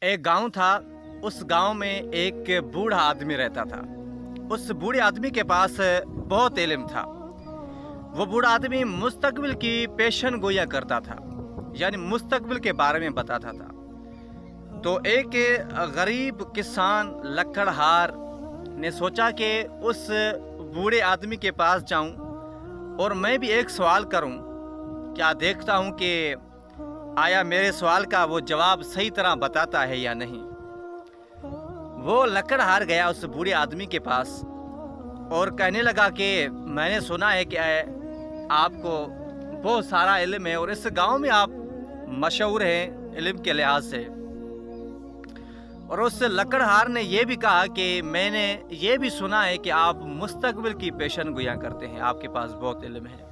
एक गांव था। उस गांव में एक बूढ़ा आदमी रहता था। उस बूढ़े आदमी के पास बहुत इल्म था। वो बूढ़ा आदमी मुस्तकबिल की पेशन गोया करता था, यानी मुस्तकबिल के बारे में बताता था। तो एक गरीब किसान लकड़हार ने सोचा कि उस बूढ़े आदमी के पास जाऊं और मैं भी एक सवाल करूं, क्या देखता हूं कि आया मेरे सवाल का वो जवाब सही तरह बताता है या नहीं। वो लकड़हार गया उस बूढ़े आदमी के पास और कहने लगा कि मैंने सुना है कि आपको बहुत सारा इल्म है और इस गांव में आप मशहूर हैं इल्म के लिहाज से। और उस लकड़हार ने यह भी कहा कि मैंने ये भी सुना है कि आप मुस्तकबिल की पेशन गोया करते हैं, आपके पास बहुत इल्म है।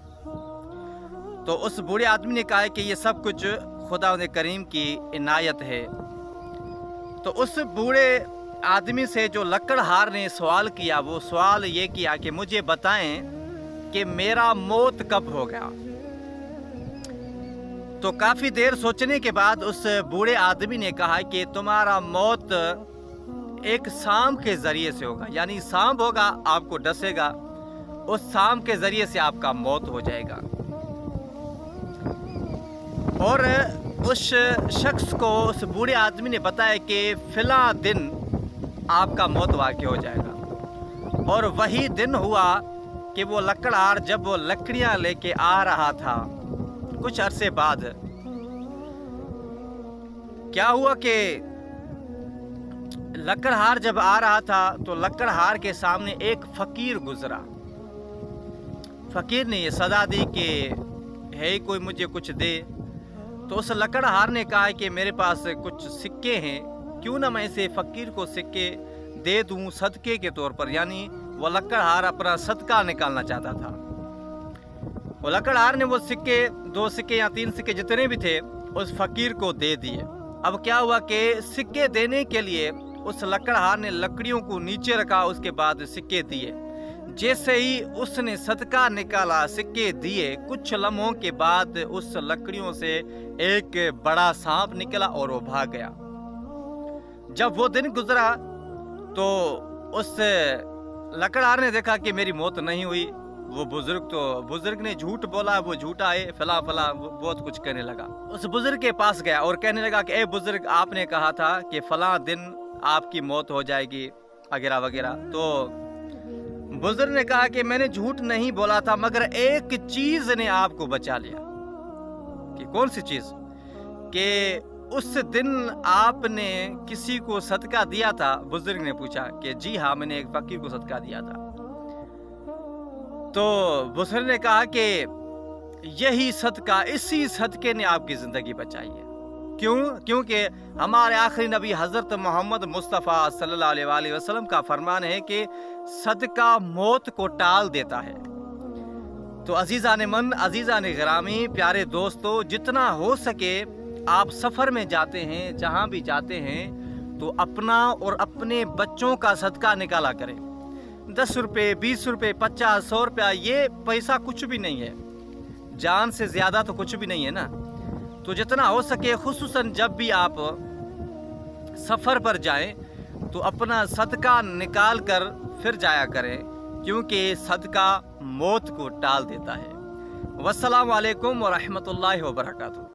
तो उस बूढ़े आदमी ने कहा कि ये सब कुछ खुदा करीम की इनायत है। तो उस बूढ़े आदमी से जो लकड़हार ने सवाल किया, वो सवाल ये किया कि मुझे बताएं कि मेरा मौत कब होगा। तो काफी देर सोचने के बाद उस बूढ़े आदमी ने कहा कि तुम्हारा मौत एक सांप के जरिए से होगा, यानी सांप होगा आपको डसेगा, उस सांप के जरिए से आपका मौत हो जाएगा। और उस शख्स को उस बूढ़े आदमी ने बताया कि फिला दिन आपका मौत वाक़ई हो जाएगा। और वही दिन हुआ कि वो लकड़हार जब वो लकड़ियां लेके आ रहा था, कुछ अरसे बाद क्या हुआ कि लकड़हार जब आ रहा था तो लकड़हार के सामने एक फकीर गुजरा। फकीर ने ये सदा दी कि है कोई मुझे कुछ दे। तो उस लकड़हार ने कहा कि मेरे पास कुछ सिक्के हैं, क्यों ना मैं इसे फकीर को सिक्के दे दूं सदके के तौर पर। यानी वो लकड़हार अपना सदका निकालना चाहता था। वो लकड़हार ने वो सिक्के, 2 सिक्के या 3 सिक्के जितने भी थे, उस फकीर को दे दिए। अब क्या हुआ कि सिक्के देने के लिए उस लकड़हार ने लकड़ियों को नीचे रखा, उसके बाद सिक्के दिए। जैसे ही उसने सदका निकाला, सिक्के दिए, कुछ लम्हों के बाद उस लकड़ियों से एक बड़ा सांप निकला और वो भाग गया। जब वो दिन गुजरा तो उस लकड़हार ने देखा कि मेरी मौत नहीं हुई। वो बुजुर्ग ने झूठ बोला, वो झूठा है, फला फला बहुत कुछ कहने लगा। उस बुजुर्ग के पास गया और कहने लगा कि ए बुजुर्ग, आपने कहा था कि फला दिन आपकी मौत हो जाएगी वगैरह वगैरह। तो बुजुर्ग ने कहा कि मैंने झूठ नहीं बोला था, मगर एक चीज ने आपको बचा लिया। कि कौन सी चीज? कि उस दिन आपने किसी को सदका दिया था। बुजुर्ग ने पूछा कि जी हाँ, मैंने एक फकीर को सदका दिया था। तो बुजुर्ग ने कहा कि यही सदका, इसी सदके ने आपकी जिंदगी बचाई है। क्यों? क्योंकि हमारे आखिरी नबी हजरत मोहम्मद मुस्तफ़ा सल्लल्लाहु अलैहि वसल्लम का फरमान है कि सदका मौत को टाल देता है। तो अजीज़ान मन, अजीज़ान गिरामी, प्यारे दोस्तों, जितना हो सके आप सफ़र में जाते हैं, जहाँ भी जाते हैं, तो अपना और अपने बच्चों का सदका निकाला करें। 10 रुपये, 20 रुपये, 50, 100 रुपया, ये पैसा कुछ भी नहीं है, जान से ज़्यादा तो कुछ भी नहीं है ना। तो जितना हो सके, खुसूसन जब भी आप सफ़र पर जाएं, तो अपना सदका निकाल कर फिर जाया करें, क्योंकि सदका मौत को टाल देता है। वस्सलामु अलैकुम व रहमतुल्लाहि व बरकातुहू।